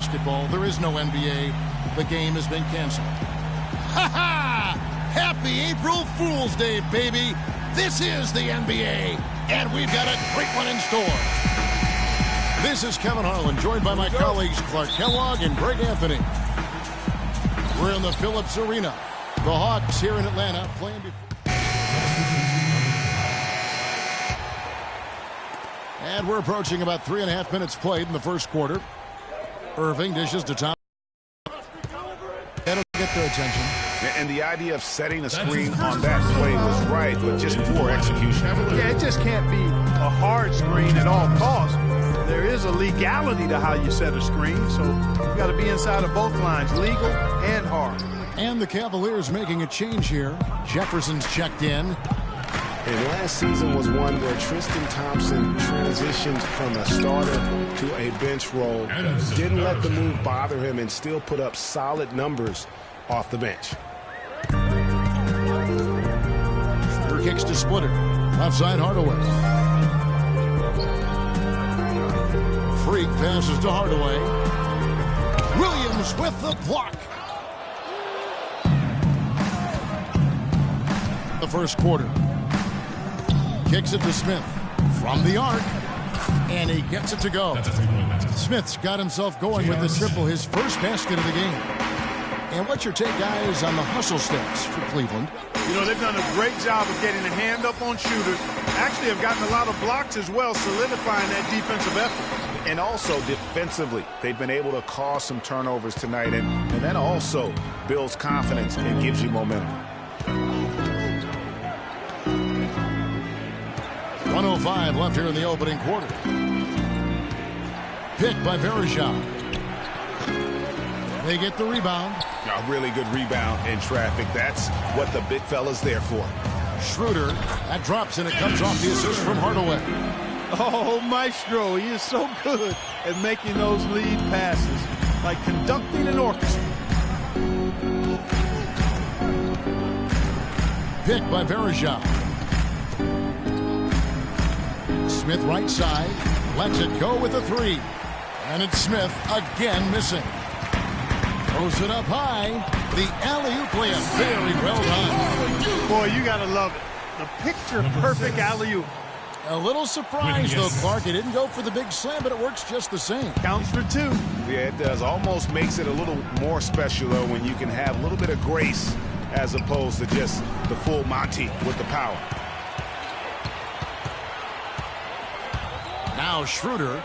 basketball. There is no NBA. The game has been canceled. Ha ha! Happy April Fool's Day, baby! This is the NBA, and we've got a great one in store. This is Kevin Harlan, joined by my colleagues Clark Kellogg and Greg Anthony. We're in the Phillips Arena. The Hawks here in Atlanta playing before. And we're approaching about 3.5 minutes played in the first quarter. Irving dishes to Tom. That'll get their attention. And the idea of setting a screen on that play was right, but just poor execution. Yeah, it just can't be a hard screen at all costs. There is a legality to how you set a screen, so you've got to be inside of both lines, legal and hard. And the Cavaliers making a change here. Jefferson's checked in. And last season was one where Tristan Thompson transitioned from a starter to a bench role. Didn't let the move bother him and still put up solid numbers off the bench. Shooter kicks to Splitter. Left side Hardaway. Freak passes to Hardaway. Williams with the block. The first quarter. Kicks it to Smith from the arc, and he gets it to go. Smith's got himself going with the triple, his first basket of the game. And what's your take, guys, on the hustle stats for Cleveland? You know, they've done a great job of getting a hand up on shooters. Actually have gotten a lot of blocks as well, solidifying that defensive effort. And also defensively, they've been able to cause some turnovers tonight, and that also builds confidence and gives you momentum. 1:05 left here in the opening quarter. Picked by Verejao. They get the rebound. A really good rebound in traffic. That's what the big fella's there for. Schroeder, that drops and it comes off the assist from Hardaway. Oh, Maestro, he is so good at making those lead passes, like conducting an orchestra. Picked by Verejao. Smith right side, lets it go with a three. And it's Smith again missing. Throws it up high. The alley-oop layup, very well done. Boy, you gotta love it. The picture-perfect alley-oop. A little surprise, though, Clark. It didn't go for the big slam, but it works just the same. Counts for two. Yeah, it does. Almost makes it a little more special, though, when you can have a little bit of grace as opposed to just the full Monty with the power. Now Schroeder,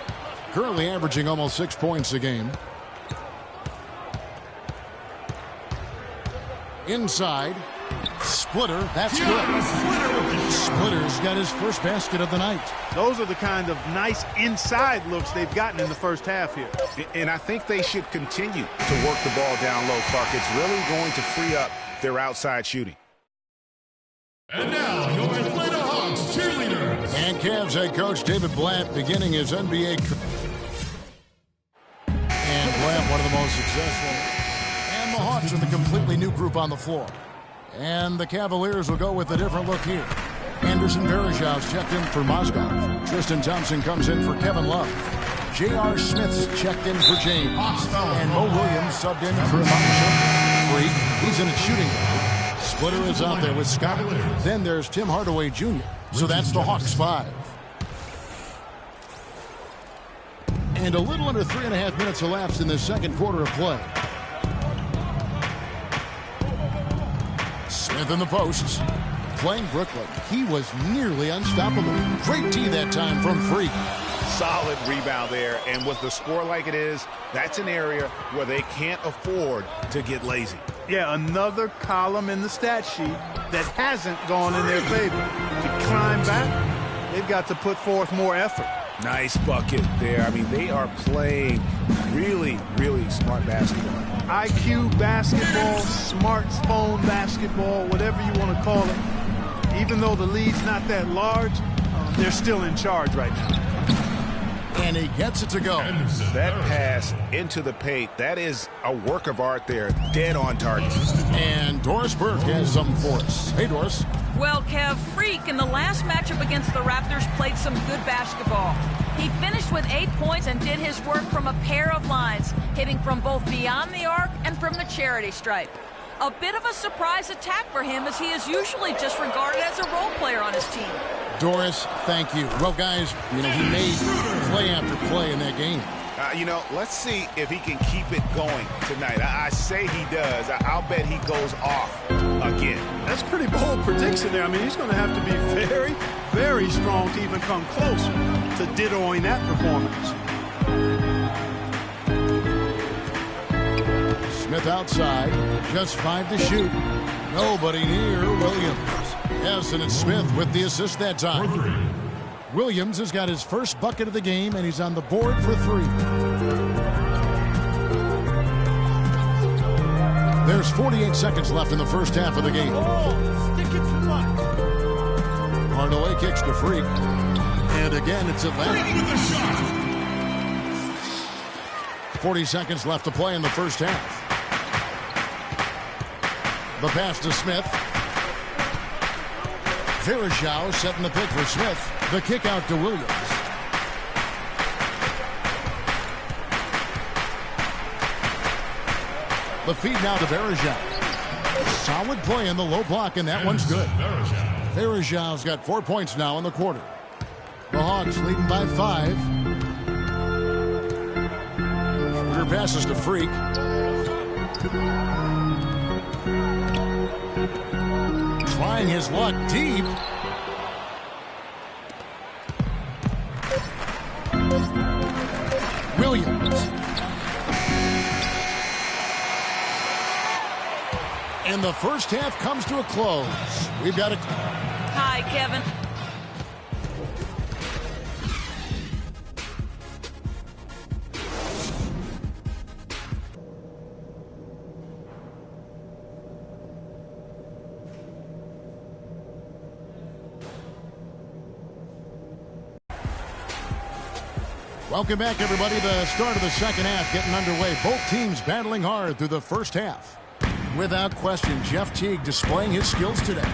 currently averaging almost 6 points a game. Inside, Splitter, that's good. Splitter's got his first basket of the night. Those are the kind of nice inside looks they've gotten in the first half here. And I think they should continue to work the ball down low, Clark. It's really going to free up their outside shooting. And now, your Atlanta Hawks cheerleaders. And Cavs head coach David Blatt beginning his NBA career. And Blatt, one of the most successful. And the Hawks with a completely new group on the floor. And the Cavaliers will go with a different look here. Anderson Verejao's checked in for Mozgov. Tristan Thompson comes in for Kevin Love. J.R. Smith's checked in for James. And Mo Williams subbed in for Imam Freak. He's in at shooting guard. Splitter is out there with Scott. Then there's Tim Hardaway Jr. So that's the Hawks 5. And a little under 3.5 minutes elapsed in the second quarter of play. Smith in the posts. Playing Brooklyn. He was nearly unstoppable. Great tee that time from Freak. Solid rebound there, and with the score like it is, that's an area where they can't afford to get lazy. Yeah, another column in the stat sheet that hasn't gone in their favor. To climb back, they've got to put forth more effort. Nice bucket there. I mean, they are playing really, really smart basketball. IQ basketball, smartphone basketball, whatever you want to call it. Even though the lead's not that large, they're still in charge right now. And he gets it to go. That pass into the paint, that is a work of art there. Dead on target. And Doris Burke has something for us. Hey, Doris. Well, Kev, Freak in the last matchup against the Raptors played some good basketball. He finished with 8 points and did his work from a pair of lines, hitting from both beyond the arc and from the charity stripe. A bit of a surprise attack for him, as he is usually just regarded as a role player on his team. Doris, thank you. Well, guys, he made play after play in that game. Let's see if he can keep it going tonight. I say he does. I'll bet he goes off again. That's a pretty bold prediction there. I mean, he's going to have to be very, very strong to even come close to dittoing that performance. Smith outside, just 5 to shoot. Nobody near Williams. Yes, and it's Smith with the assist that time. Williams has got his first bucket of the game, and he's on the board for 3. There's 48 seconds left in the first half of the game. Hardaway kicks to Freak. And again, it's Atlanta. 40 seconds left to play in the first half. The pass to Smith. Verajao setting the pick for Smith. The kick out to Williams. The feed now to Verajao. Solid play in the low block, and that one's good. Verajao's got 4 points now in the quarter. The Hawks leading by 5. Shooter passes to Freak. Trying his luck deep. Williams. And the first half comes to a close. We've got a... Hi, Kevin. Welcome back, everybody. The start of the second half getting underway. Both teams battling hard through the first half. Without question, Jeff Teague displaying his skills today.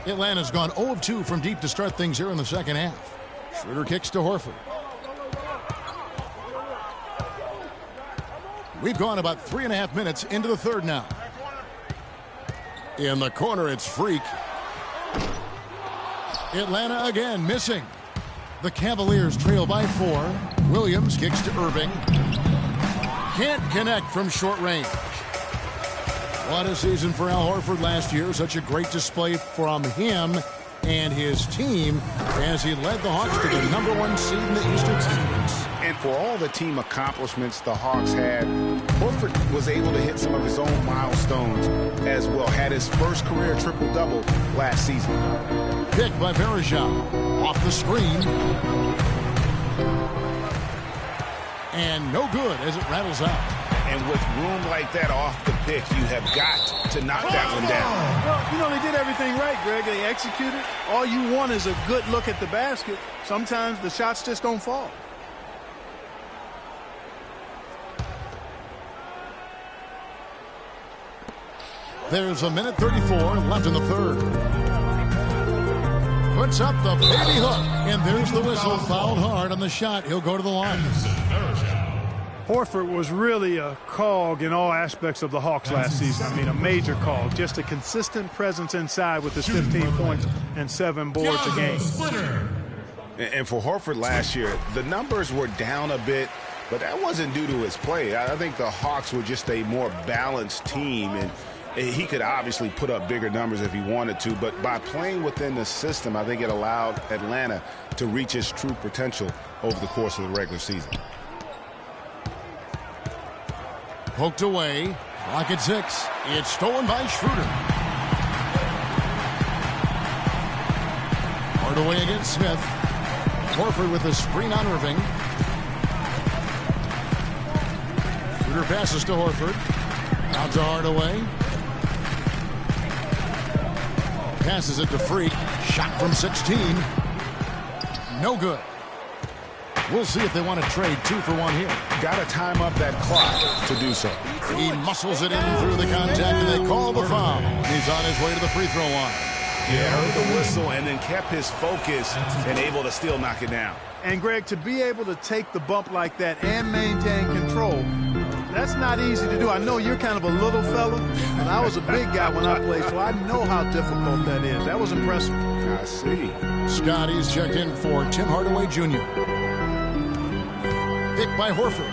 Atlanta's gone 0 of 2 from deep to start things here in the second half. Schroeder kicks to Horford. We've gone about 3.5 minutes into the third now. In the corner, it's Freak. Atlanta again missing. The Cavaliers trail by 4. Williams kicks to Irving. Can't connect from short range. What a season for Al Horford last year. Such a great display from him and his team as he led the Hawks to the #1 seed in the Eastern Conference. And for all the team accomplishments the Hawks had, Horford was able to hit some of his own milestones as well. Had his first career triple-double last season. Pick by Verajao. Off the screen. And no good as it rattles out. And with room like that off the pick, you have got to knock that one down. Well, they did everything right, Greg. They executed. All you want is a good look at the basket. Sometimes the shots just don't fall. There's a minute 34 left in the third. Puts up the baby hook, and there's the whistle. Fouled hard on the shot. He'll go to the line. Horford was really a cog in all aspects of the Hawks last season. I mean, a major cog. Just a consistent presence inside with his 15 points and 7 boards a game. And for Horford last year, the numbers were down a bit, but that wasn't due to his play. I think the Hawks were just a more balanced team, and he could obviously put up bigger numbers if he wanted to, but by playing within the system, I think it allowed Atlanta to reach his true potential over the course of the regular season. Poked away. Clock at 6. It's stolen by Schroeder. Hardaway against Smith. Horford with a screen on Irving. Schroeder passes to Horford. Out to Hardaway. Passes it to Freak. Shot from 16. No good. We'll see if they want to trade 2 for 1 here. Got to time up that clock to do so. He muscles it in through the contact, and they call the foul. He's on his way to the free throw line. Yeah, heard the whistle and then kept his focus and able to still knock it down. And, Greg, to be able to take the bump like that and maintain control, that's not easy to do. I know you're kind of a little fella, but I was a big guy when I played, so I know how difficult that is. That was impressive. I see. Scotty's checked in for Tim Hardaway Jr. Picked by Horford.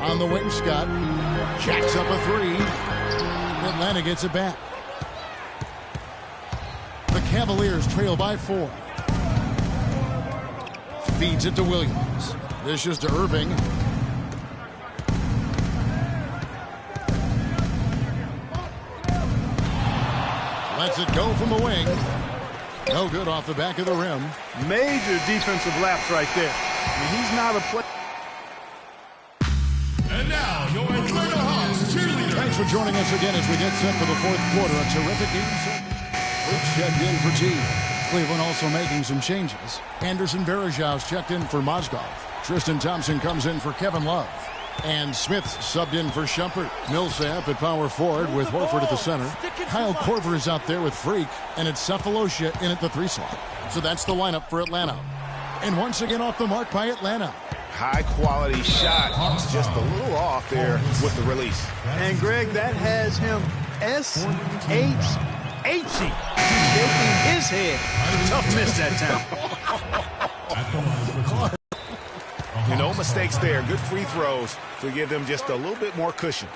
On the wing, Scott jacks up a three. Atlanta gets it back. The Cavaliers trail by 4. Feeds it to Williams. Dishes to Irving. Lets it go from the wing. No good off the back of the rim. Major defensive lapse right there. I mean, he's not a player. And now, your Atlanta Hawks cheerleader. Thanks for joining us again as we get set for the fourth quarter. A terrific game. Brooks checked in for T. Cleveland also making some changes. Anderson Varejau's checked in for Mozgov. Tristan Thompson comes in for Kevin Love. And Smith subbed in for Shumpert. Millsap at power forward with Horford at the center. Kyle Korver is out there with Freak. And it's Cephalosha in at the 3 slot. So that's the lineup for Atlanta. And once again off the mark by Atlanta. High quality shot. Just a little off there with the release. And, Greg, that has him S-H-H-E. Shaking his head. Tough miss that time. No mistakes there. Good free throws to give them just a little bit more cushion.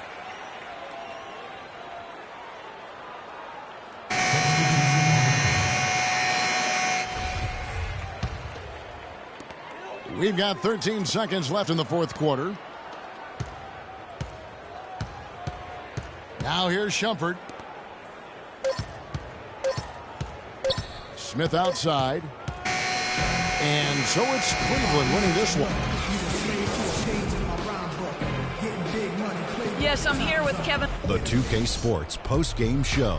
We've got 13 seconds left in the fourth quarter. Now here's Shumpert. Smith outside. And so it's Cleveland winning this one. Yes, I'm here with Kevin. The 2K Sports post-game show.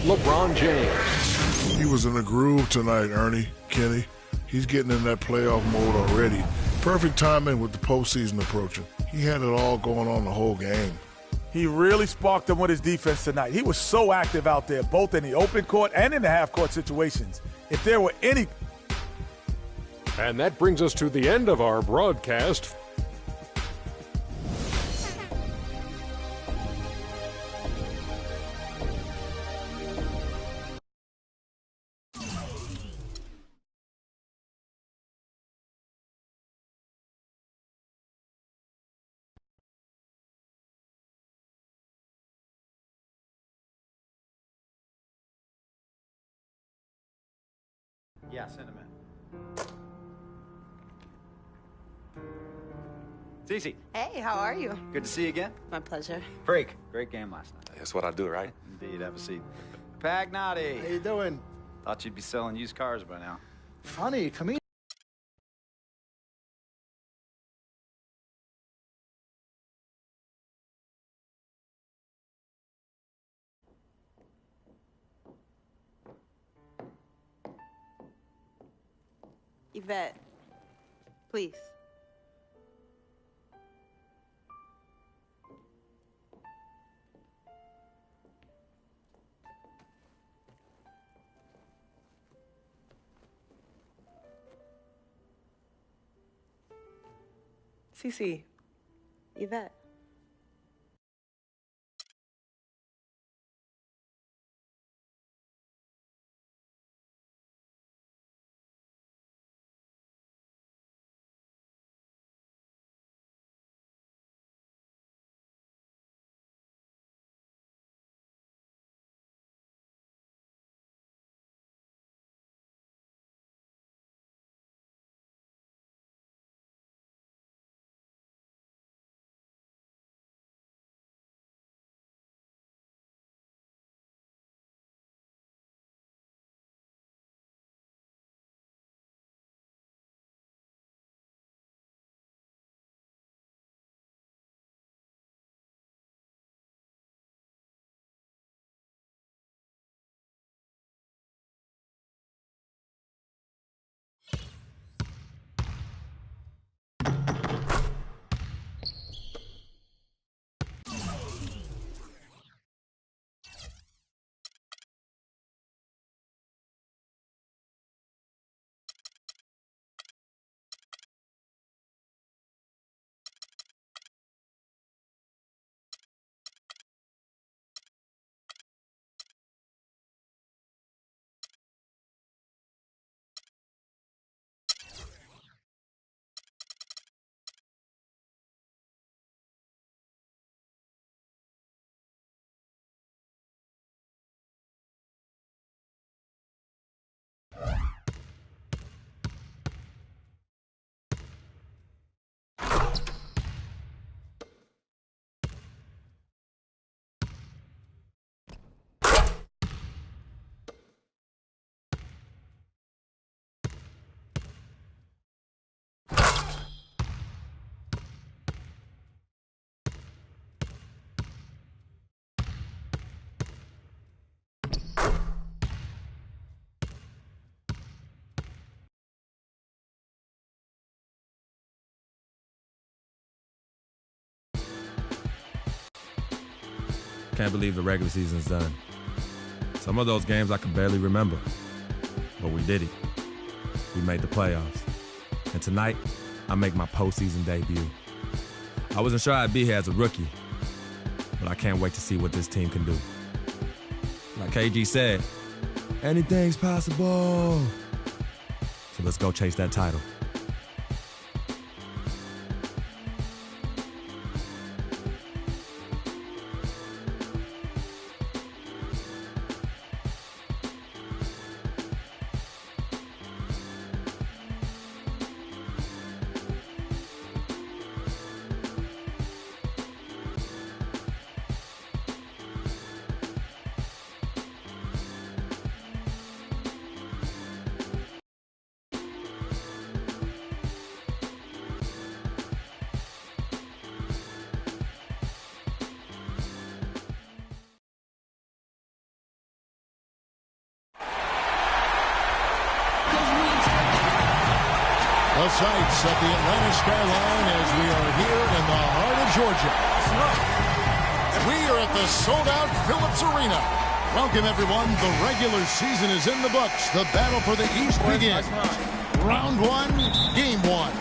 LeBron James. He was in a groove tonight, Ernie, Kenny. He's getting in that playoff mode already. Perfect timing with the postseason approaching. He had it all going on the whole game. He really sparked them with his defense tonight. He was so active out there, both in the open court and in the half-court situations. If there were any... And that brings us to the end of our broadcast. Yeah, send him in. Cece. Hey, how are you? Good to see you again. My pleasure. Freak. Great game last night. That's what I do, right? Indeed. Have a seat. Pagnotti. How you doing? Thought you'd be selling used cars by now. Funny, come in. Yvette, please. Cece. Yvette. Can't believe the regular season's done. Some of those games I can barely remember, but we did it. We made the playoffs. And tonight, I make my postseason debut. I wasn't sure I'd be here as a rookie, but I can't wait to see what this team can do. Like KG said, anything's possible. So let's go chase that title. The sights of the Atlanta skyline as we are here in the heart of Georgia. We are at the sold-out Phillips Arena. Welcome, everyone. The regular season is in the books. The battle for the East begins. Round one, game one.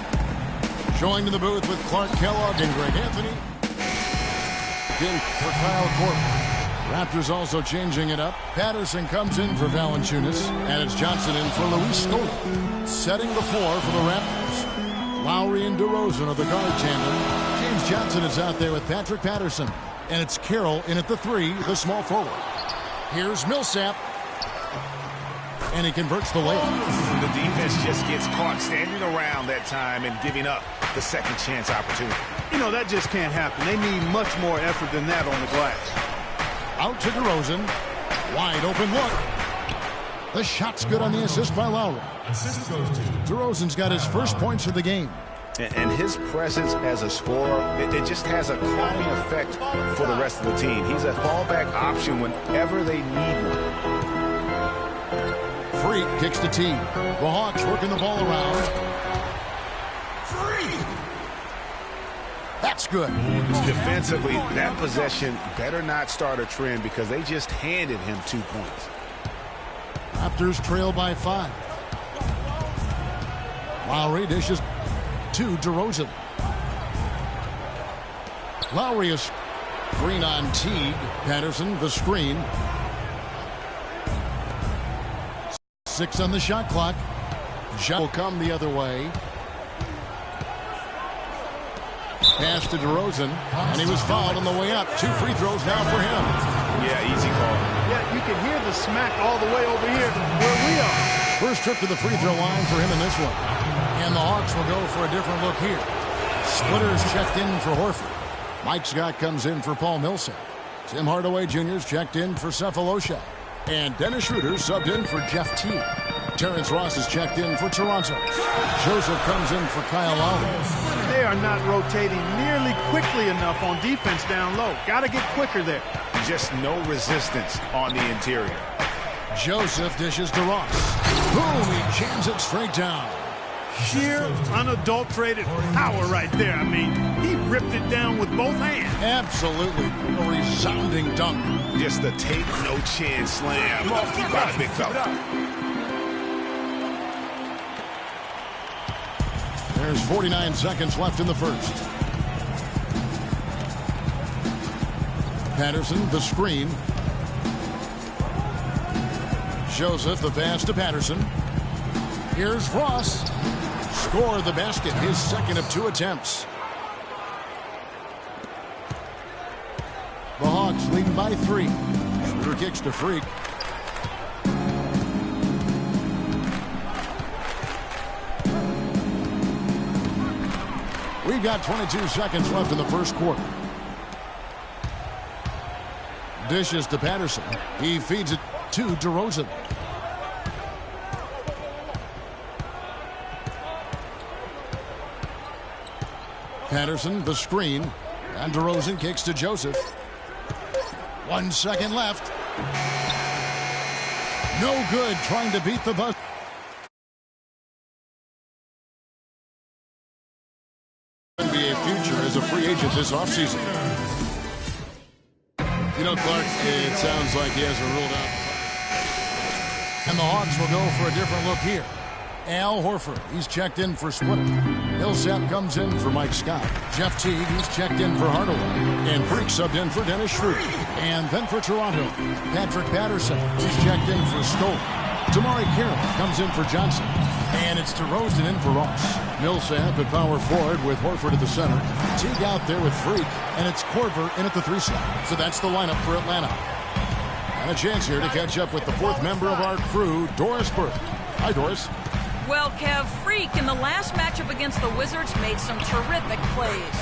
Joined in the booth with Clark Kellogg and Greg Anthony. In for Kyle Corbin. Raptors also changing it up. Patterson comes in for Valanciunas, and it's Johnson in for Luis Scola. Setting the floor for the Raptors. Lowry and DeRozan are the guard tandem. James Johnson is out there with Patrick Patterson, and it's Carroll in at the 3, the small forward. Here's Millsap, and he converts the layup. The defense just gets caught standing around that time and giving up the second chance opportunity. You know, that just can't happen. They need much more effort than that on the glass. Out to DeRozan. Wide open look. The shot's good on the assist by Lowry. Assist goes to DeRozan's got his first points of the game. And his presence as a scorer, it just has a calming effect for the rest of the team. He's a fallback option whenever they need one. Freak kicks the tee. The Hawks working the ball around. Freak! That's good. Defensively, that possession better not start a trend because they just handed him 2 points. Raptors trail by 5. Lowry dishes to DeRozan. Lowry is green on Teague. Patterson, the screen. 6 on the shot clock. Shot will come the other way. Pass to DeRozan, and he was fouled on the way up. 2 free throws now for him. Yeah, easy call. Yeah, you can hear the smack all the way over here where we are. First trip to the free throw line for him in this one. And the Hawks will go for a different look here. Splitters checked in for Horford. Mike Scott comes in for Paul Millsap. Tim Hardaway Jr.'s checked in for Cephalosha. And Dennis Schroeder subbed in for Jeff Teague. Terrence Ross is checked in for Toronto. Joseph comes in for Kyle Lowry. They are not rotating nearly quickly enough on defense down low. Got to get quicker there. Just no resistance on the interior. Joseph dishes to Ross. Boom, he jams it straight down. Sheer, unadulterated power right there. I mean, he ripped it down with both hands. Absolutely. A resounding dunk. Just a take no chance slam by the big fella. There's 49 seconds left in the first. Patterson, the screen. Joseph, the pass to Patterson. Here's Ross. Score the basket, his second of 2 attempts. The Hawks leading by 3. Schroeder kicks to Freak. We've got 22 seconds left in the first quarter. Dishes to Patterson. He feeds it to DeRozan. Patterson, the screen. And DeRozan kicks to Joseph. 1 second left. No good trying to beat the buzzer. NBA future as a free agent this offseason. You know, Clark, it sounds like he hasn't ruled out. And the Hawks will go for a different look here. Al Horford, he's checked in for Splitter. Millsap comes in for Mike Scott. Jeff Teague, he's checked in for Hardaway. And Freak subbed in for Dennis Schroeder. And then for Toronto, Patrick Patterson, he's checked in for Stoll. Tamari Carroll comes in for Johnson. And it's DeRozan in for Ross. Millsap at power forward with Horford at the center. Teague out there with Freak. And it's Korver in at the 3 slot. So that's the lineup for Atlanta. And a chance here to catch up with the 4th member of our crew, Doris Burke. Hi, Doris. Well, Kev, Freak in the last matchup against the Wizards made some terrific plays.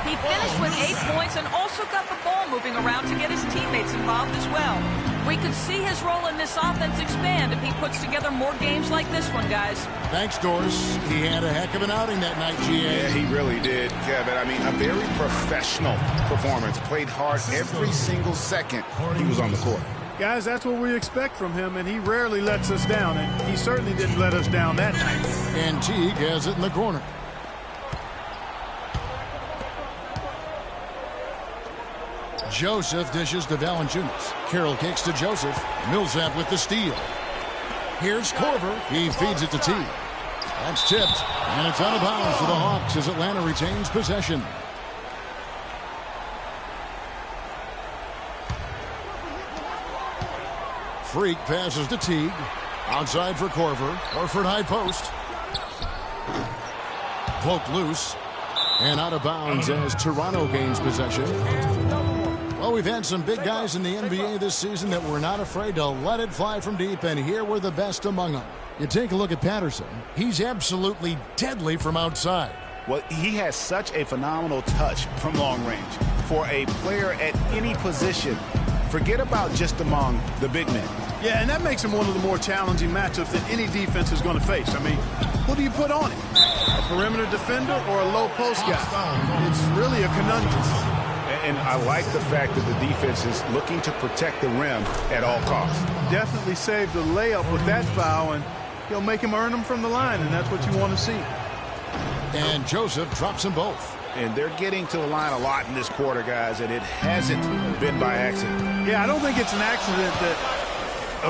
He finished with 8 points and also got the ball moving around to get his teammates involved as well. We could see his role in this offense expand if he puts together more games like this one, guys. Thanks, Doris. He had a heck of an outing that night, GA. Yeah, he really did, Kevin. I mean, a very professional performance. Played hard every single second he was on the court. Guys, that's what we expect from him, and he rarely lets us down, and he certainly didn't let us down that night. And Teague has it in the corner. Joseph dishes to Valanciunas. Carroll kicks to Joseph. Millsap with the steal. Here's Korver. He feeds it to Teague. That's tipped, and it's out of bounds for the Hawks as Atlanta retains possession. Freak passes to Teague. Outside for Korver. Horford high post. Poked loose. And out of bounds as Toronto gains possession. Well, we've had some big guys in the NBA this season that were not afraid to let it fly from deep, and here were the best among them. You take a look at Patterson. He's absolutely deadly from outside. Well, he has such a phenomenal touch from long range. For a player at any position, forget about just among the big men. Yeah, and that makes him one of the more challenging matchups that any defense is going to face. I mean, who do you put on him? A perimeter defender or a low post guy? It's really a conundrum. And I like the fact that the defense is looking to protect the rim at all costs. Definitely saved the layup with that foul, and he'll make him earn them from the line, and that's what you want to see. And Joseph drops them both. And they're getting to the line a lot in this quarter, guys, and it hasn't been by accident. Yeah, I don't think it's an accident that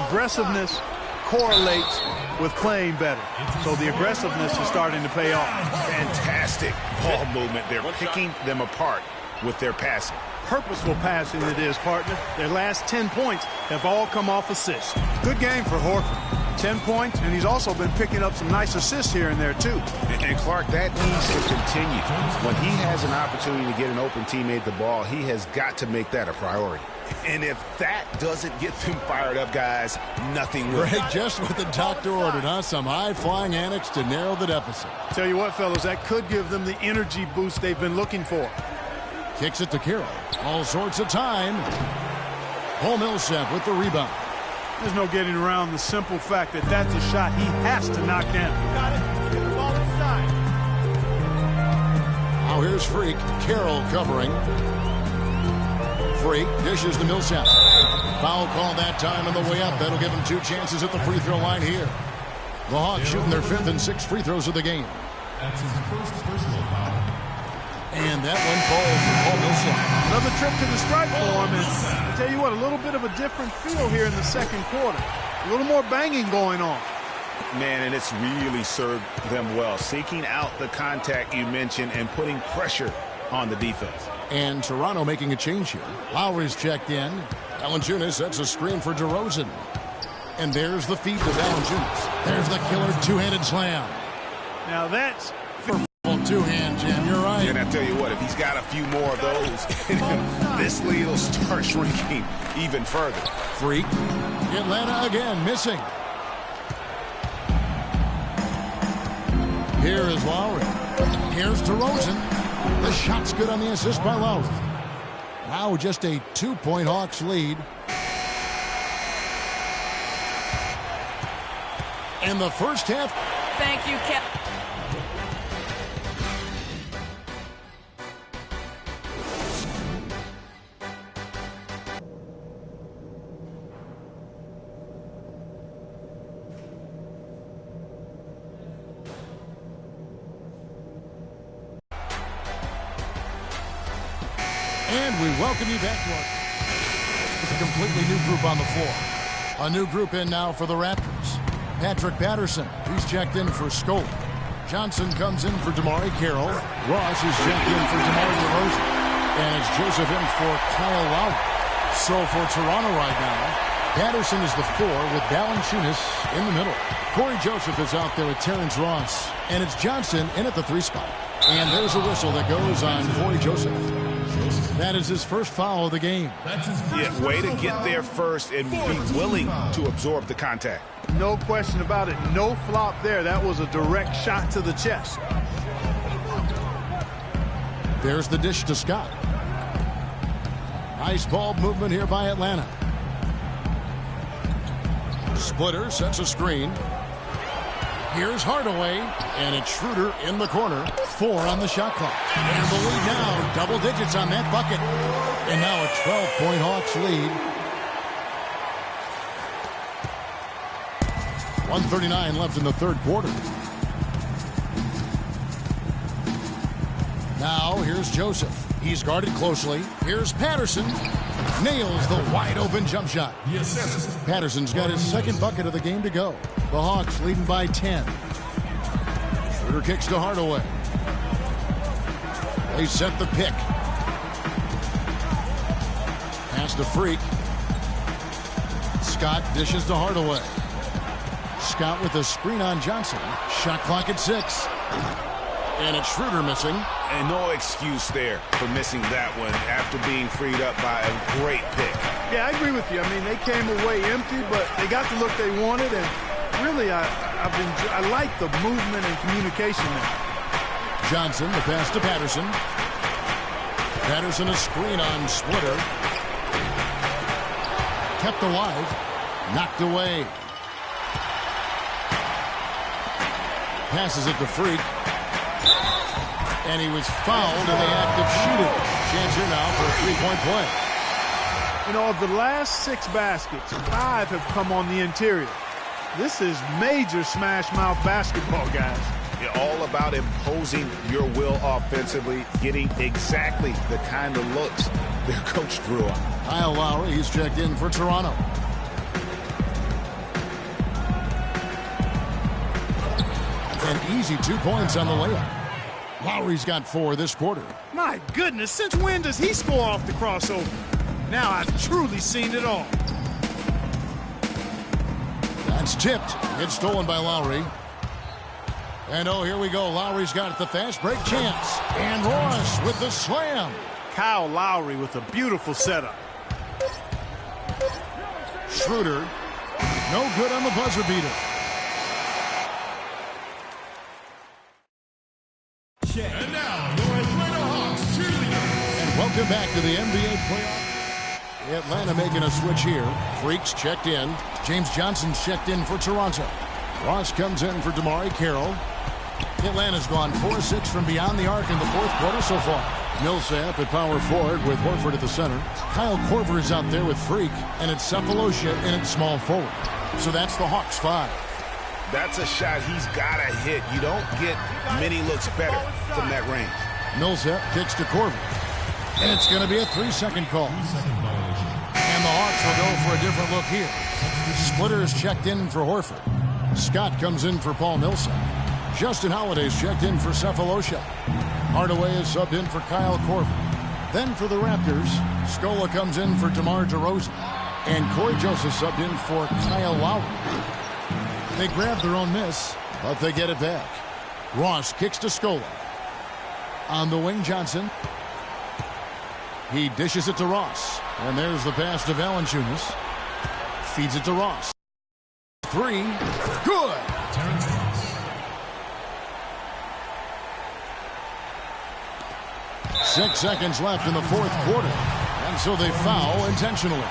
aggressiveness correlates with playing better. So the aggressiveness is starting to pay off. Fantastic ball movement. They're picking them apart with their passing. Purposeful passing it is, partner. Their last 10 points have all come off assists. Good game for Horford. 10 points, and he's also been picking up some nice assists here and there, too. And Clark, that needs to continue. When he has an opportunity to get an open teammate the ball, he has got to make that a priority. And if that doesn't get them fired up, guys, nothing will. Greg, just what the doctor ordered, huh? Some high-flying antics to narrow the deficit. Tell you what, fellas, that could give them the energy boost they've been looking for. Kicks it to Carroll. All sorts of time. Paul Millsap with the rebound. There's no getting around the simple fact that that's a shot he has to knock down. Got it. Get the ball inside. Now here's Freak. Carroll covering. Freak dishes to Millsap. Foul call that time on the way up. That'll give him 2 chances at the free throw line here. The Hawks shooting their 5th and 6th free throws of the game. That's his first personal foul. And that one falls for Paul Millsap. Another trip to the stripe for him. And I tell you what, a little bit of a different feel here in the second quarter. A little more banging going on. Man, and it's really served them well. Seeking out the contact you mentioned and putting pressure on the defense. And Toronto making a change here. Lowry's checked in. Valanciunas sets a screen for DeRozan. And there's the feed to Valanciunas. There's the killer two-handed slam. Now that's two-hand jam. You're right. And I tell you what, if he's got a few more of those, this lead will start shrinking even further. Freak. Atlanta again missing. Here is Lowry. Here's DeRozan. The shot's good on the assist by Lowry. Now just a 2-point Hawks lead. In the first half. Thank you, Cap. And we welcome you back to our... with a completely new group on the floor. A new group in now for the Raptors. Patrick Patterson, he's checked in for Scola. Johnson comes in for DeMar Carroll. Ross is checked in for DeMar DeRozan. And it's Joseph in for Kyle Lowry. So for Toronto right now, Patterson is the 4 with Valanciunas in the middle. Corey Joseph is out there with Terrence Ross. And it's Johnson in at the 3 spot. And there's a whistle that goes on Corey Joseph. That is his first foul of the game. Yeah, way to get there first and be willing to absorb the contact. No question about it. No flop there. That was a direct shot to the chest. There's the dish to Scott. Nice ball movement here by Atlanta. Splitter sets a screen. Here's Hardaway, and it's Schroeder in the corner. 4 on the shot clock. And the lead now, double digits on that bucket. And now a 12-point Hawks lead. 1:39 left in the third quarter. Now here's Joseph. He's guarded closely. Here's Patterson. Nails the wide-open jump shot. Yes. Patterson's got his second bucket of the game to go. The Hawks leading by 10. Schroeder kicks to Hardaway. They set the pick. Pass to Freak. Scott dishes to Hardaway. Scott with a screen on Johnson. Shot clock at 6. And it's Schroeder missing. And no excuse there for missing that one after being freed up by a great pick. Yeah, I agree with you. I mean, they came away empty, but they got the look they wanted, and really, I like the movement and communication there. Johnson, the pass to Patterson. Patterson a screen on Splitter. Kept alive. Knocked away. Passes it to Freak. And he was fouled in the act of shooting. Chance here now for a 3-point play. You know, of the last 6 baskets, 5 have come on the interior. This is major smash-mouth basketball, guys. You're all about imposing your will offensively, getting exactly the kind of looks their coach drew up. Kyle Lowry, he's checked in for Toronto. An easy 2 points on the layup. Lowry's got 4 this quarter. My goodness, since when does he score off the crossover? Now I've truly seen it all. That's tipped. It's stolen by Lowry. And oh, here we go. Lowry's got the fast break chance. And Ross with the slam. Kyle Lowry with a beautiful setup. Schroeder, no good on the buzzer beater. And now, your Atlanta Hawks cheerleaders. And welcome back to the NBA playoff. Atlanta making a switch here. Freaks checked in. James Johnson's checked in for Toronto. Ross comes in for DeMar Carroll. Atlanta's gone 4-6 from beyond the arc in the fourth quarter so far. Millsap at power forward with Horford at the center. Kyle Korver is out there with Freak. And it's Cephalosha in at small forward. So that's the Hawks 5. That's a shot he's got to hit. You don't get many looks better from that range. Millsap kicks to Korver. And it's going to be a 3-second call. And the Hawks will go for a different look here. Splitter is checked in for Horford. Scott comes in for Paul Millsap. Justin Holiday's checked in for Cephalosha. Hardaway is subbed in for Kyle Korver. Then for the Raptors, Scola comes in for DeMar DeRozan. And Corey Joseph subbed in for Kyle Lowry. They grab their own miss, but they get it back. Ross kicks to Scola. On the wing, Johnson. He dishes it to Ross. And there's the pass to Valanciunas. Feeds it to Ross. 3. Good. 6 seconds left in the fourth quarter. And so they foul intentionally.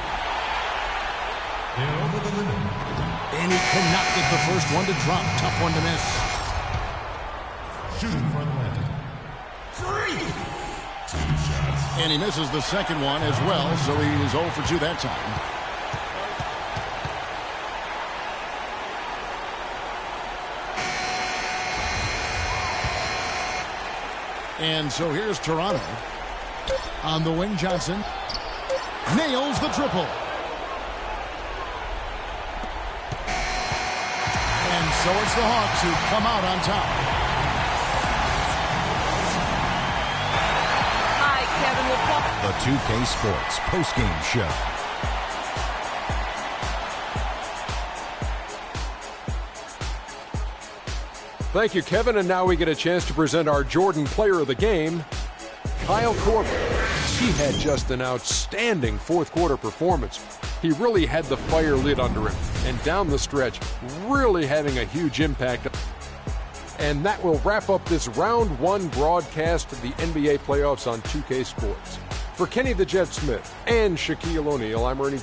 And he cannot get the first one to drop. Tough one to miss. Shooting for Atlanta. 3. 2 shots. And he misses the second one as well, so he is 0 for 2 that time. And so here's Toronto. On the wing, Johnson nails the triple. So it's the Hawks who come out on top. Hi, Kevin. We'll call The 2K Sports postgame show. Thank you, Kevin. And now we get a chance to present our Jordan Player of the Game, Kyle Korver. He had just an outstanding fourth quarter performance. He really had the fire lit under him, and down the stretch, really having a huge impact. And that will wrap up this round one broadcast of the NBA playoffs on 2K Sports. For Kenny the Jet Smith and Shaquille O'Neal, I'm Ernie.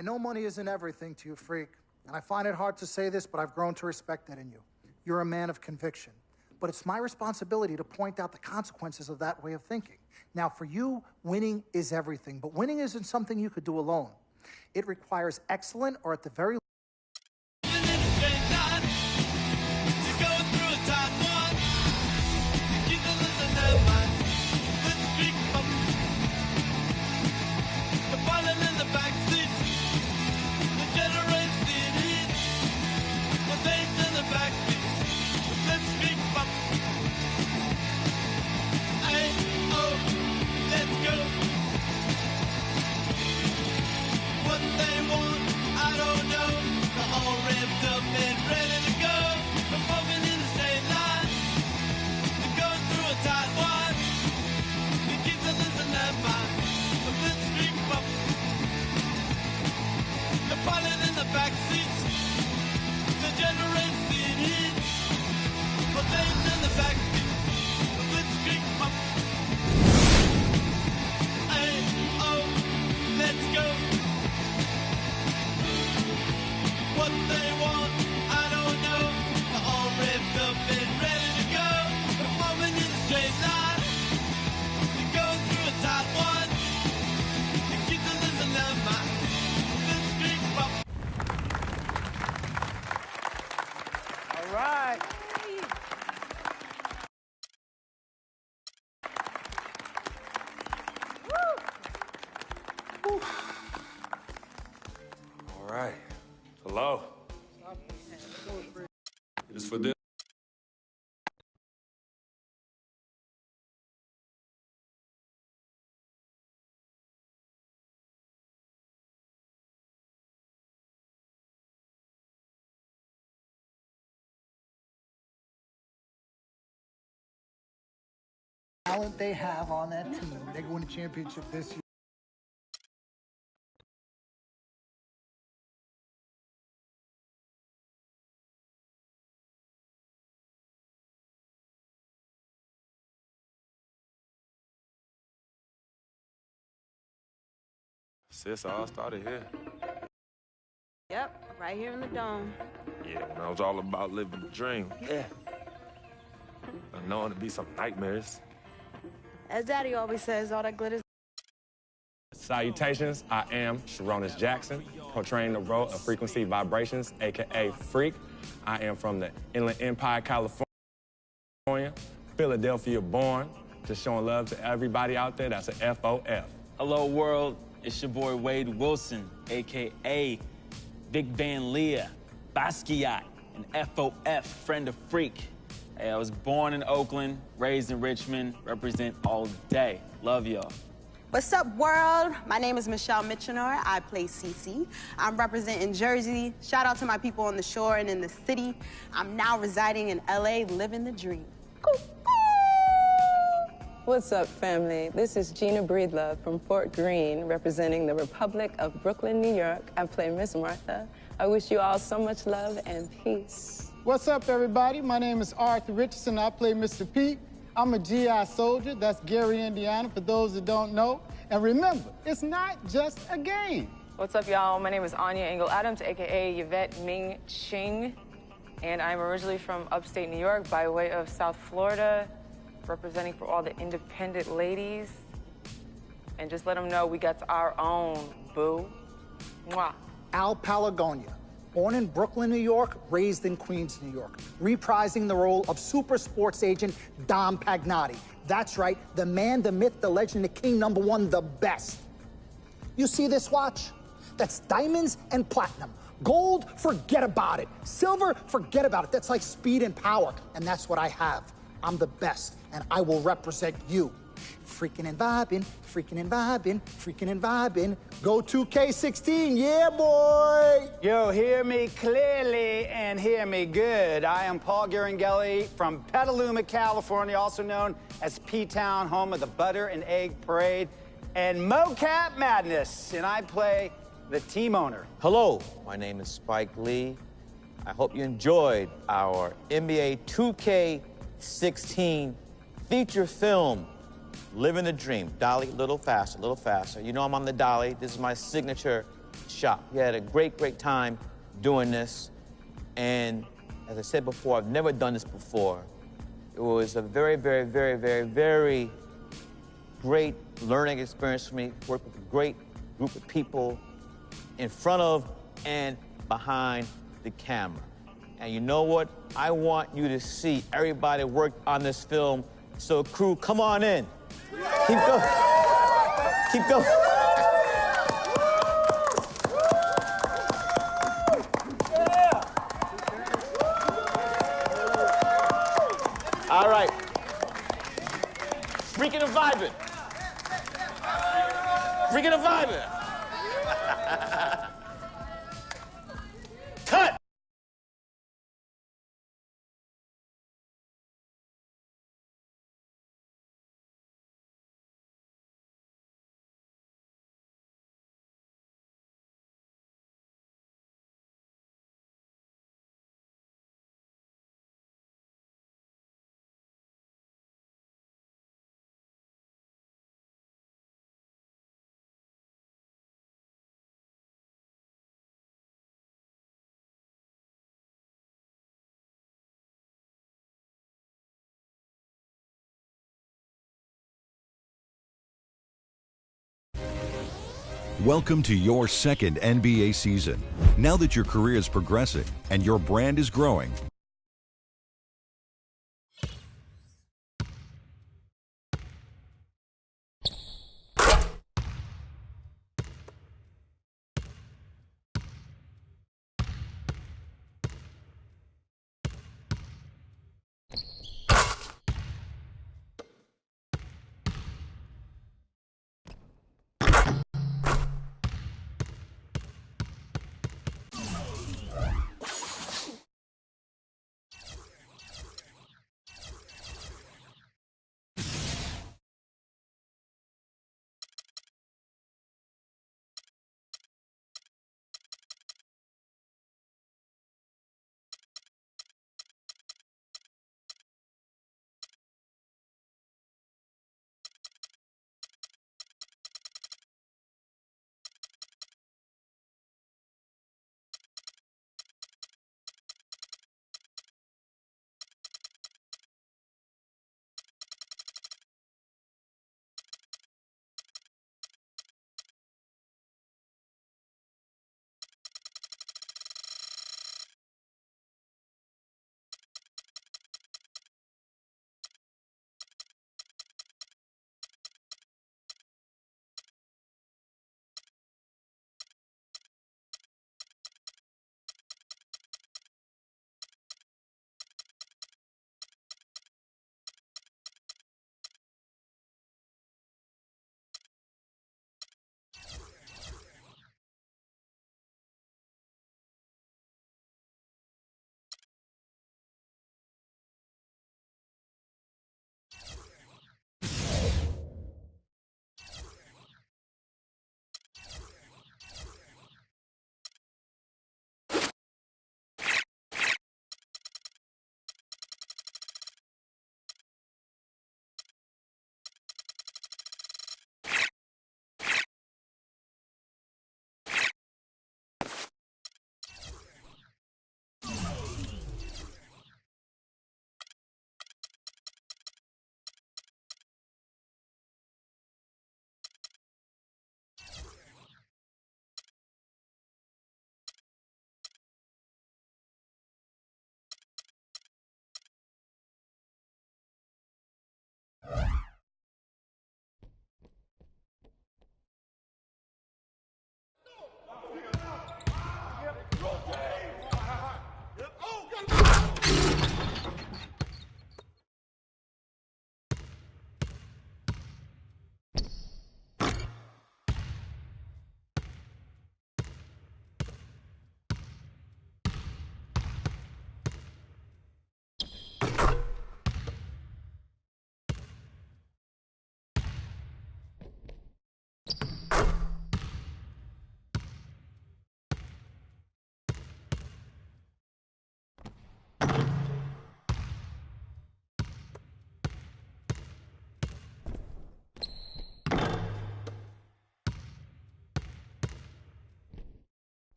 I know money isn't everything to you, freak, and I find it hard to say this, but I've grown to respect that in you. You're a man of conviction. But it's my responsibility to point out the consequences of that way of thinking. Now, for you, winning is everything, but winning isn't something you could do alone. It requires excellent, or at the very least, All right. Hello. It is for this. talent they have on that team, they go win a championship this year. Sis, all started here. Yep, right here in the dome. Yeah, when I was all about living the dream. Yeah. I know it'll be some nightmares. As Daddy always says, all that glitters. Salutations, I am Sharonis Jackson, portraying the role of Frequency Vibrations, a.k.a. Freak. I am from the Inland Empire, California, Philadelphia born, just showing love to everybody out there that's a FOF. Hello, world. It's your boy Wade Wilson, a.k.a. Big Van Leah, Basquiat, an FOF, friend of Freak. Hey, I was born in Oakland, raised in Richmond, represent all day. Love y'all. What's up, world? My name is Michelle Mitchenor. I play Cece. I'm representing Jersey. Shout out to my people on the shore and in the city. I'm now residing in LA, living the dream. What's up, family? This is Gina Breedlove from Fort Greene, representing the Republic of Brooklyn, New York. I play Miss Martha. I wish you all so much love and peace. What's up, everybody? My name is Arthur Richardson. I play Mr. Pete. I'm a GI soldier. That's Gary, Indiana, for those that don't know. And remember, it's not just a game. What's up, y'all? My name is Anya Engel-Adams, a.k.a. Yvette Ming Ching, and I'm originally from upstate New York by way of South Florida, representing for all the independent ladies. And just let them know we got our own, boo. Mwah. Al Palagonia, born in Brooklyn, New York, raised in Queens, New York, reprising the role of super sports agent Dom Pagnotti. That's right, the man, the myth, the legend, the king, #1, the best. You see this watch? That's diamonds and platinum. Gold, forget about it. Silver, forget about it. That's like speed and power, and that's what I have. I'm the best, and I will represent you. Freaking and vibing, freaking and vibing, freaking and vibing. Go 2K16, yeah, boy! Yo, hear me clearly and hear me good. I am Paul Garanghelli from Petaluma, California, also known as P-Town, home of the Butter and Egg Parade and Mocap Madness, and I play the team owner. Hello, my name is Spike Lee. I hope you enjoyed our NBA 2K16 feature film, Living the Dream. Dolly, a little faster, a little faster. You know I'm on the dolly. This is my signature shot. We had a great, great time doing this. And as I said before, I've never done this before. It was a very, very, very, very, very great learning experience for me. Worked with a great group of people in front of and behind the camera. And you know what? I want you to see everybody worked on this film. So crew, come on in. Keep going. Keep going. All right. Freaking and vibing. Freaking and vibing. Welcome to your second NBA season. Now that your career is progressing and your brand is growing,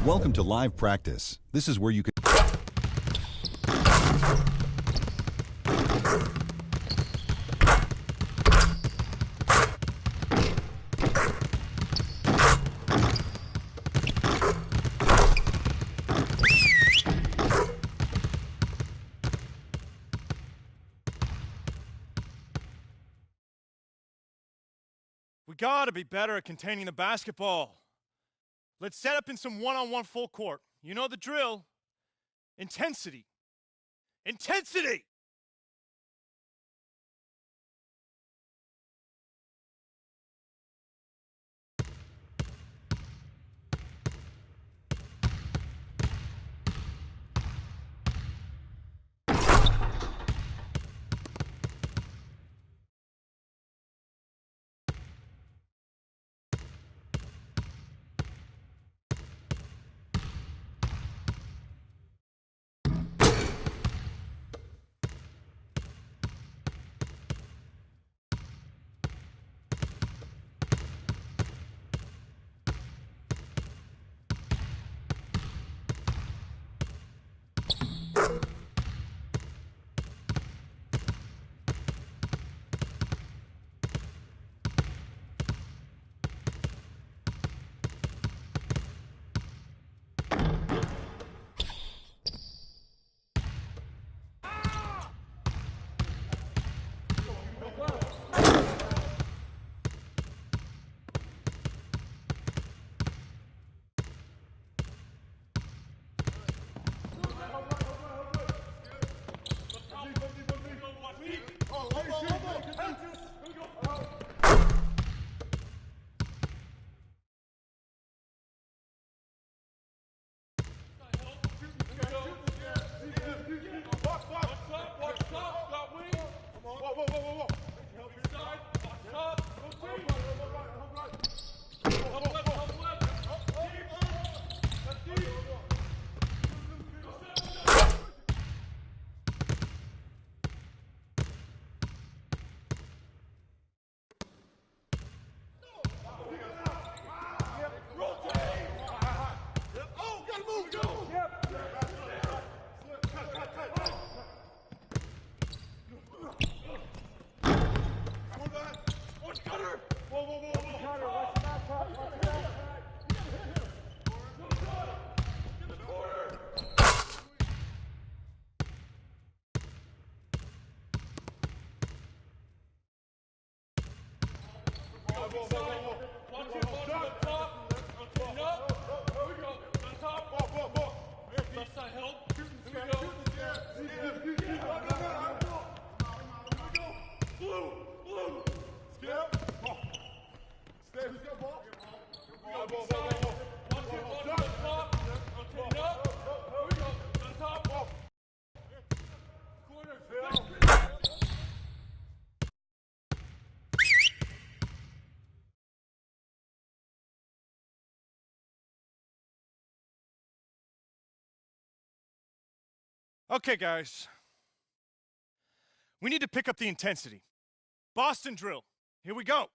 Welcome to live practice. This is where you can... We gotta be better at containing the basketball. Let's set up in some one-on-one full court. You know the drill. Intensity. Intensity! Okay, guys. We need to pick up the intensity. Boston drill. Here we go.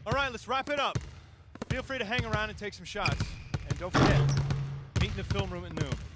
All right, let's wrap it up. Feel free to hang around and take some shots. And don't forget, meet in the film room at noon.